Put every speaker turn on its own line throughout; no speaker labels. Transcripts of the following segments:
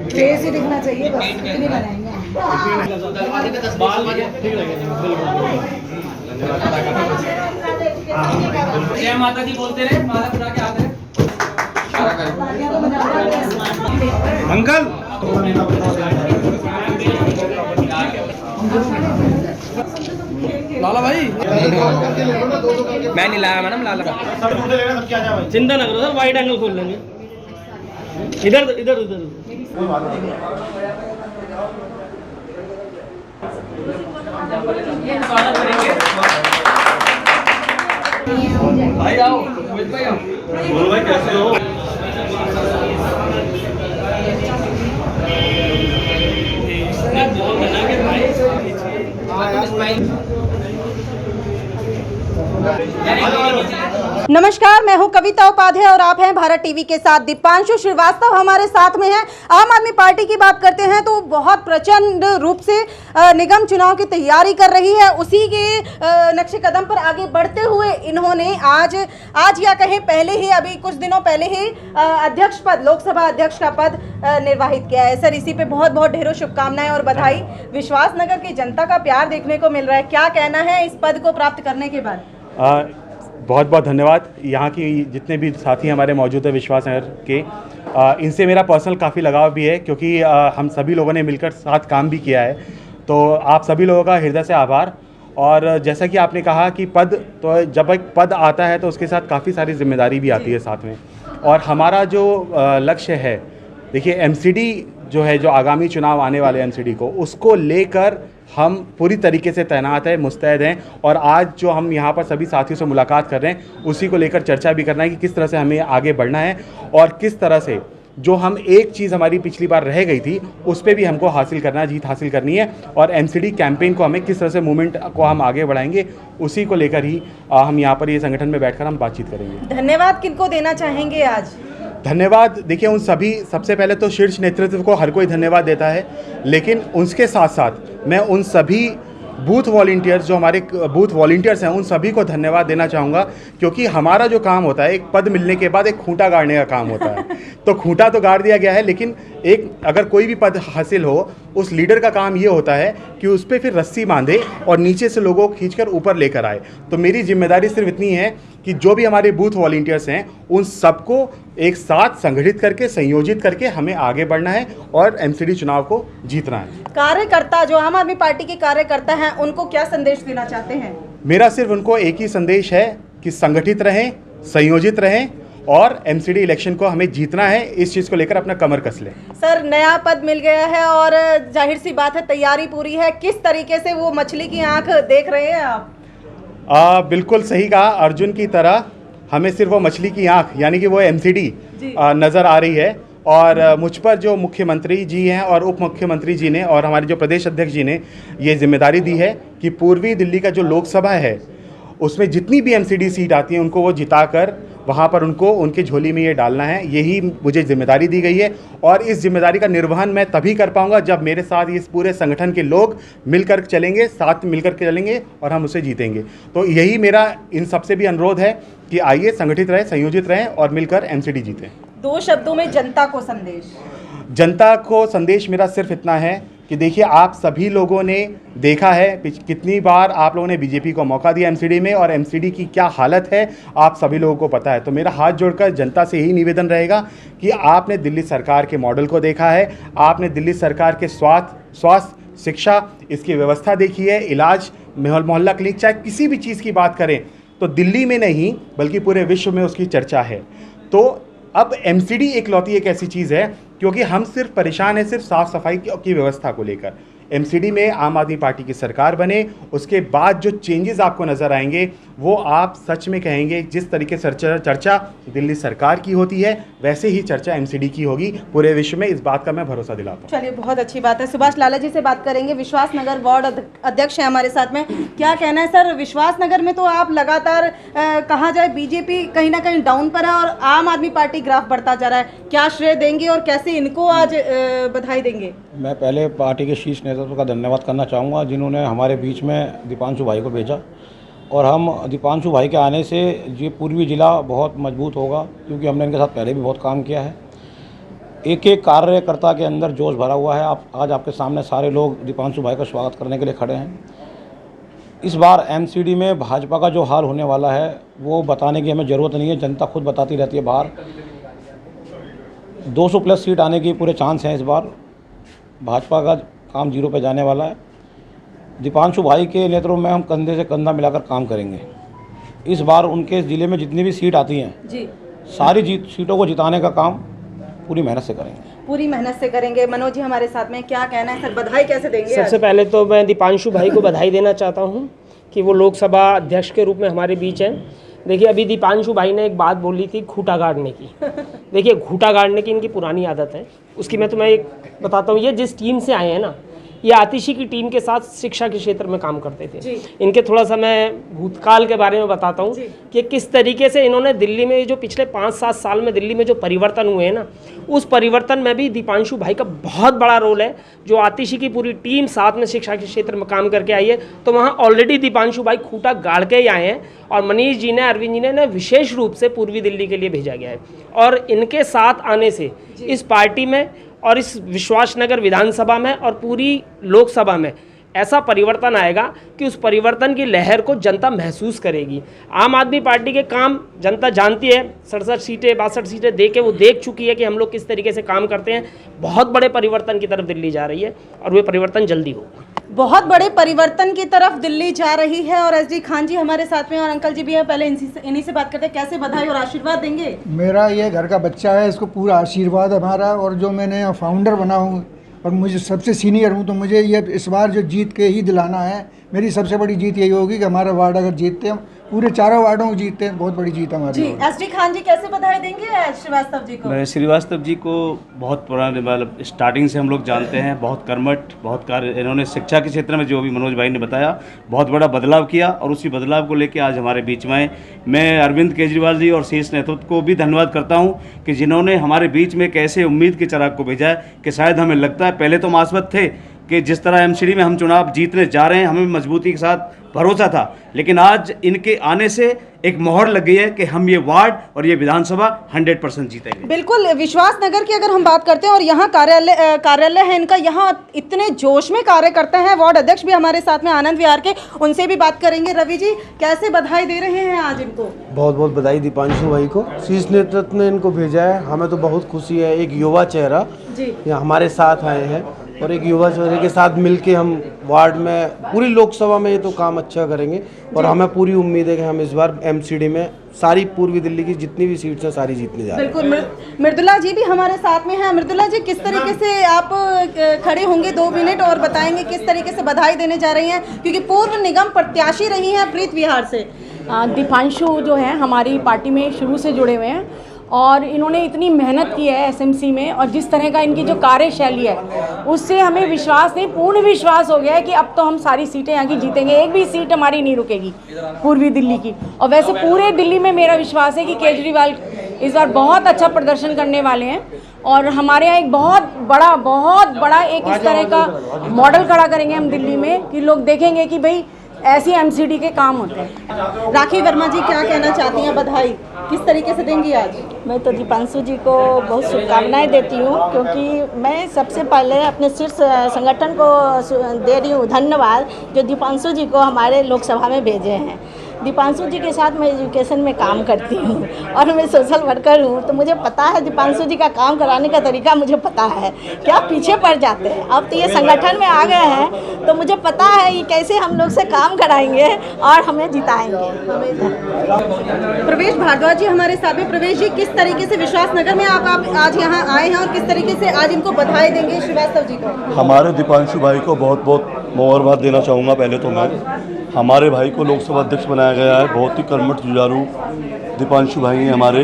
Face ही दिखना चाहिए बस, इतनी बनाएंगे।
जय माता दी बोलते रहे, माला बजा के आते रहे।
अंकल
लाला भाई
मैं नहीं लाया मैडम, लाला
चिंता ना करो सर, वाइड एंगल खोल लेंगे। इधर इधर इधर
भाई आओ, मोहित भाई आओ।
बोलो भाई कैसे हो?
नमस्कार, मैं हूं कविता उपाध्याय और आप हैं भारत टीवी के साथ। दीपांशु श्रीवास्तव हमारे साथ में हैं। आम आदमी पार्टी की बात करते हैं तो बहुत प्रचंड रूप से निगम चुनाव की तैयारी कर रही है। उसी के नक्शे कदम पर आगे बढ़ते हुए इन्होंने आज या कहें पहले ही, अभी कुछ दिनों पहले ही अध्यक्ष पद, लोकसभा अध्यक्ष का पद निर्वाहित किया है। सर, इसी पे बहुत बहुत ढेरों शुभकामनाएं और बधाई। विश्वासनगर की जनता का प्यार देखने को मिल रहा है, क्या कहना है इस पद को प्राप्त करने के बाद?
बहुत बहुत धन्यवाद। यहाँ की जितने भी साथी हमारे मौजूद है विश्वासनगर के, इनसे मेरा पर्सनल काफ़ी लगाव भी है, क्योंकि हम सभी लोगों ने मिलकर साथ काम भी किया है। तो आप सभी लोगों का हृदय से आभार। और जैसा कि आपने कहा कि पद, तो जब एक पद आता है तो उसके साथ काफ़ी सारी जिम्मेदारी भी आती है साथ में। और हमारा जो लक्ष्य है, देखिए एमसीडी जो है, जो आगामी चुनाव आने वाले एमसीडी को, उसको लेकर हम पूरी तरीके से तैनात हैं, मुस्तैद हैं। और आज जो हम यहाँ पर सभी साथियों से मुलाकात कर रहे हैं, उसी को लेकर चर्चा भी करना है कि किस तरह से हमें आगे बढ़ना है और किस तरह से जो हम एक चीज़ हमारी पिछली बार रह गई थी उस पर भी हमको हासिल करना है, जीत हासिल करनी है। और एमसीडी कैंपेन को हमें किस तरह से मूवमेंट को हम आगे बढ़ाएंगे, उसी को लेकर ही हम यहाँ पर ये संगठन में बैठकर हम बातचीत करेंगे।
धन्यवाद किनको देना चाहेंगे आज?
धन्यवाद, देखिए उन सभी, सबसे पहले तो शीर्ष नेतृत्व को हर कोई धन्यवाद देता है, लेकिन उसके साथ साथ मैं उन सभी बूथ वॉलंटियर्स, जो हमारे बूथ वॉलंटियर्स हैं, उन सभी को धन्यवाद देना चाहूँगा। क्योंकि हमारा जो काम होता है, एक पद मिलने के बाद एक खूंटा गाड़ने का काम होता है। तो खूंटा तो गाड़ दिया गया है, लेकिन एक अगर कोई भी पद हासिल हो, उस लीडर का काम ये होता है कि उस पर फिर रस्सी बांधे और नीचे से लोगों को खींचकर ऊपर लेकर आए। तो मेरी जिम्मेदारी सिर्फ इतनी है कि जो भी हमारे बूथ वॉलंटियर्स हैं, उन सबको एक साथ संगठित करके, संयोजित करके हमें आगे बढ़ना है और एमसीडी चुनाव को जीतना है।
कार्यकर्ता, जो आम आदमी पार्टी के कार्यकर्ता हैं, उनको क्या संदेश देना चाहते हैं?
मेरा सिर्फ उनको एक ही संदेश है कि संगठित रहें, संयोजित रहें और एमसीडी इलेक्शन को हमें जीतना है। इस चीज़ को लेकर अपना कमर कस लें।
सर, नया पद मिल गया है और जाहिर सी बात है तैयारी पूरी है। किस तरीके से वो मछली की आंख देख रहे हैं आप?
बिल्कुल सही कहा, अर्जुन की तरह हमें सिर्फ वो मछली की आंख, यानी कि वो एमसीडी नज़र आ रही है। और मुझ पर जो मुख्यमंत्री जी हैं और उप मुख्यमंत्री जी ने और हमारे जो प्रदेश अध्यक्ष जी ने ये जिम्मेदारी दी है कि पूर्वी दिल्ली का जो लोकसभा है, उसमें जितनी भी एमसीडी सीट आती हैं उनको वो जिताकर वहाँ पर उनको उनके झोली में ये डालना है। यही मुझे जिम्मेदारी दी गई है और इस जिम्मेदारी का निर्वहन मैं तभी कर पाऊँगा जब मेरे साथ इस पूरे संगठन के लोग मिलकर चलेंगे, साथ मिलकर के चलेंगे और हम उसे जीतेंगे। तो यही मेरा इन सबसे भी अनुरोध है कि आइए संगठित रहें, संयोजित रहें और मिलकर एमसीडी जीतें।
2 शब्दों में जनता को संदेश।
जनता को संदेश मेरा सिर्फ इतना है कि देखिए, आप सभी लोगों ने देखा है कितनी बार आप लोगों ने बीजेपी को मौका दिया एमसीडी में, और एमसीडी की क्या हालत है आप सभी लोगों को पता है। तो मेरा हाथ जोड़कर जनता से यही निवेदन रहेगा कि आपने दिल्ली सरकार के मॉडल को देखा है, आपने दिल्ली सरकार के स्वास्थ्य, शिक्षा, इसकी व्यवस्था देखी है, इलाज, मोहल्ला क्लिनिक, चाहे किसी भी चीज़ की बात करें तो दिल्ली में नहीं बल्कि पूरे विश्व में उसकी चर्चा है। तो अब एमसीडी एकलौती एक ऐसी चीज़ है, क्योंकि हम सिर्फ परेशान हैं सिर्फ साफ़ सफाई की व्यवस्था को लेकर। एमसीडी में आम आदमी पार्टी की सरकार बने, उसके बाद जो चेंजेस आपको नज़र आएंगे वो आप सच में कहेंगे जिस तरीके से चर्चा दिल्ली सरकार की होती है, वैसे ही चर्चा एमसीडी की होगी पूरे विश्व में। इस बात का मैं भरोसा दिलाता हूँ।
चलिए, बहुत अच्छी बात है। सुभाष लाला जी से बात करेंगे, विश्वासनगर वार्ड अध्यक्ष हैं हमारे साथ में। क्या कहना है सर, विश्वासनगर में तो आप लगातार कहा जाए बीजेपी कहीं ना कहीं डाउन पर है और आम आदमी पार्टी ग्राफ बढ़ता जा रहा है, क्या श्रेय देंगे और कैसे इनको आज बधाई देंगे?
मैं पहले पार्टी के शीर्ष नेतृत्व का धन्यवाद करना चाहूँगा, जिन्होंने हमारे बीच में दीपांशु भाई को भेजा। और हम दीपांशु भाई के आने से ये पूर्वी ज़िला बहुत मजबूत होगा, क्योंकि हमने इनके साथ पहले भी बहुत काम किया है। एक एक कार्यकर्ता के अंदर जोश भरा हुआ है। आज आपके सामने सारे लोग दीपांशु भाई का स्वागत करने के लिए खड़े हैं। इस बार एमसीडी में भाजपा का जो हाल होने वाला है वो बताने की हमें ज़रूरत नहीं है, जनता खुद बताती रहती है। बाहर 200 प्लस सीट आने की पूरे चांस हैं। इस बार भाजपा का काम जीरो पे जाने वाला है। दीपांशु भाई के नेतृत्व में हम कंधे से कंधा मिलाकर काम करेंगे। इस बार उनके ज़िले में जितनी भी सीट आती हैं
जी,
सारी सीटों को जिताने का काम पूरी मेहनत से करेंगे।
पूरी मेहनत से करेंगे। मनोज जी हमारे साथ में, क्या कहना है सर, बधाई कैसे देंगे?
सबसे पहले तो मैं दीपांशु भाई को बधाई देना चाहता हूं कि वो लोकसभा अध्यक्ष के रूप में हमारे बीच हैं। देखिए, अभी दीपांशु भाई ने एक बात बोली थी खूंटा गाड़ने की। देखिए, खूंटा गाड़ने की इनकी पुरानी आदत है। उसकी मैं तुम्हें एक बताता हूँ। ये जिस टीम से आए हैं ना, ये आतिशी की टीम के साथ शिक्षा के क्षेत्र में काम करते थे। इनके थोड़ा सा मैं भूतकाल के बारे में बताता हूँ कि किस तरीके से इन्होंने दिल्ली में जो पिछले 5-7 साल में दिल्ली में जो परिवर्तन हुए हैं ना, उस परिवर्तन में भी दीपांशु भाई का बहुत बड़ा रोल है। जो आतिशी की पूरी टीम साथ में शिक्षा के क्षेत्र में काम करके आई है, तो वहाँ ऑलरेडी दीपांशु भाई खूंटा गाड़ के ही आए हैं। और मनीष जी ने, अरविंद जी ने विशेष रूप से पूर्वी दिल्ली के लिए भेजा गया है। और इनके साथ आने से इस पार्टी में और इस विश्वासनगर विधानसभा में और पूरी लोकसभा में ऐसा परिवर्तन आएगा कि उस परिवर्तन की लहर को जनता महसूस करेगी। आम आदमी पार्टी के काम जनता जानती है। 67 सीटें 62 सीटें दे के वो देख चुकी है कि हम लोग किस तरीके से काम करते हैं। बहुत बड़े परिवर्तन की तरफ दिल्ली जा रही है और वो परिवर्तन जल्दी होगा।
बहुत बड़े परिवर्तन की तरफ दिल्ली जा रही है। और एसडी खान जी हमारे साथ में और अंकल जी भी हैं। पहले इन्हीं से बात करते हैं, कैसे बधाई और आशीर्वाद देंगे?
मेरा ये घर का बच्चा है, इसको पूरा आशीर्वाद हमारा। और जो मैंने यहाँ फाउंडर बना हूँ और मुझे सबसे सीनियर हूँ, तो मुझे ये इस बार जो जीत के ही दिलाना है। मेरी सबसे बड़ी जीत यही होगी कि हमारा वार्ड अगर जीतते हैं, पूरे चारों वार्डों को जीतते हैं, बहुत बड़ी जीत हमारी।
जी, एसडी खान जी कैसे बधाई देंगे श्रीवास्तव जी को?
मैं श्रीवास्तव जी को बहुत पुराने, मतलब स्टार्टिंग से हम लोग जानते हैं। बहुत कर्मठ, बहुत कार्य इन्होंने शिक्षा के क्षेत्र में, जो भी मनोज भाई ने बताया, बहुत बड़ा बदलाव किया। और उसी बदलाव को लेकर आज हमारे बीच में मैं अरविंद केजरीवाल जी और शीर्ष नेतृत्व को भी धन्यवाद करता हूँ कि जिन्होंने हमारे बीच में कैसे उम्मीद के चिराग को भेजा है। कि शायद हमें लगता है, पहले तो मासवत थे कि जिस तरह एमसीडी में हम चुनाव जीतने जा रहे हैं, हमें मजबूती के साथ भरोसा था। लेकिन आज इनके आने से एक मोहर लग गई है कि हम ये वार्ड और ये विधानसभा 100% जीतेंगे।
बिल्कुल। विश्वासनगर की अगर हम बात करते हैं और यहाँ कार्यालय है इनका, यहाँ इतने जोश में कार्य करते हैं। वार्ड अध्यक्ष भी हमारे साथ में आनंद विहार के, उनसे भी बात करेंगे। रवि जी, कैसे बधाई दे रहे हैं आज इनको?
बहुत बहुत बधाई दीपांशु भाई को, शीर्ष नेतृत्व ने इनको भेजा है। हमें तो बहुत खुशी है। एक युवा चेहरा यहाँ हमारे साथ आए हैं और एक युवा चेहरे के साथ मिलके हम वार्ड में, पूरी लोकसभा में ये तो काम अच्छा करेंगे। और हमें पूरी उम्मीद है कि हम इस बार एमसीडी में सारी पूर्वी दिल्ली की जितनी भी सीट्स हैं सारी जीतने जा रहे हैं।
बिल्कुल। मृदुला जी भी हमारे साथ में हैं। मृदुला जी, किस तरीके से आप खड़े होंगे 2 मिनट और बताएंगे किस तरीके से बधाई देने जा रही हैं, क्योंकि पूर्व निगम प्रत्याशी रही हैं प्रीत विहार से।
दीपांशु जो है हमारी पार्टी में शुरू से जुड़े हुए हैं और इन्होंने इतनी मेहनत की है एसएमसी में, और जिस तरह का इनकी जो कार्यशैली है उससे हमें विश्वास नहीं, पूर्ण विश्वास हो गया है कि अब तो हम सारी सीटें यहाँ की जीतेंगे। एक भी सीट हमारी नहीं रुकेगी पूर्वी दिल्ली की। और वैसे पूरे दिल्ली में मेरा विश्वास है कि केजरीवाल इस बार बहुत अच्छा प्रदर्शन करने वाले हैं और हमारे यहाँ एक बहुत बड़ा एक इस तरह का मॉडल खड़ा करेंगे हम दिल्ली में कि लोग देखेंगे कि भाई ऐसी एमसीडी के काम होते हैं।
राखी वर्मा जी, क्या कहना चाहती हैं? बधाई किस तरीके से देंगी आज?
मैं तो दीपांशु जी को बहुत शुभकामनाएं देती हूँ, क्योंकि मैं सबसे पहले अपने शीर्ष संगठन को दे रही हूँ धन्यवाद, जो दीपांशु जी को हमारे लोकसभा में भेजे हैं। दीपांशु जी के साथ मैं एजुकेशन में काम करती हूँ और मैं सोशल वर्कर हूँ, तो मुझे पता है दीपांशु जी का काम कराने का तरीका मुझे पता है। क्या पीछे पड़ जाते हैं, अब तो ये संगठन में आ गए हैं तो मुझे पता है कि कैसे हम लोग से काम कराएंगे और हमें जिताएंगे।
प्रवेश भारद्वाज जी हमारे साथ में। प्रवेश जी, किस तरीके से विश्वासनगर में आप आज यहाँ आए हैं और किस तरीके से आज इनको बधाई देंगे श्रीवास्तव जी को?
हमारे दीपांशु भाई को बहुत बहुत मुबारकबाद देना चाहूँगा। पहले तो मैं, हमारे भाई को लोकसभा अध्यक्ष बनाया गया है। बहुत ही कर्मठ जुझारू दीपांशु भाई हैं हमारे,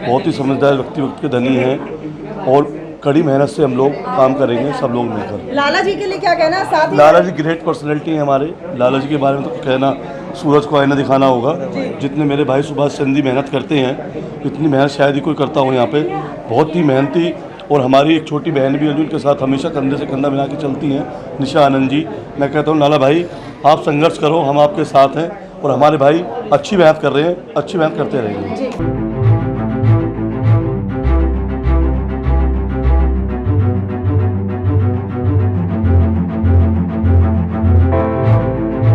बहुत ही समझदार व्यक्ति के धनी हैं और कड़ी मेहनत से हम लोग काम करेंगे सब लोग मिलकर।
लाला जी के लिए क्या कहना? साथ ही
लाला जी ग्रेट पर्सनैलिटी हैं हमारे। लाला जी के बारे में तो कहना, सूरज को आईना दिखाना होगा। जितने मेरे भाई सुभाष चंद्र मेहनत करते हैं, इतनी मेहनत शायद ही कोई करता हो यहाँ पे। बहुत ही मेहनती। और हमारी एक छोटी बहन भी है जो उनके साथ हमेशा कंधे से कंधा मिला के चलती हैं, निशा आनंद जी। मैं कहता हूँ लाला भाई, आप संघर्ष करो, हम आपके साथ हैं और हमारे भाई अच्छी मेहनत कर रहे हैं, अच्छी मेहनत करते रहेंगे।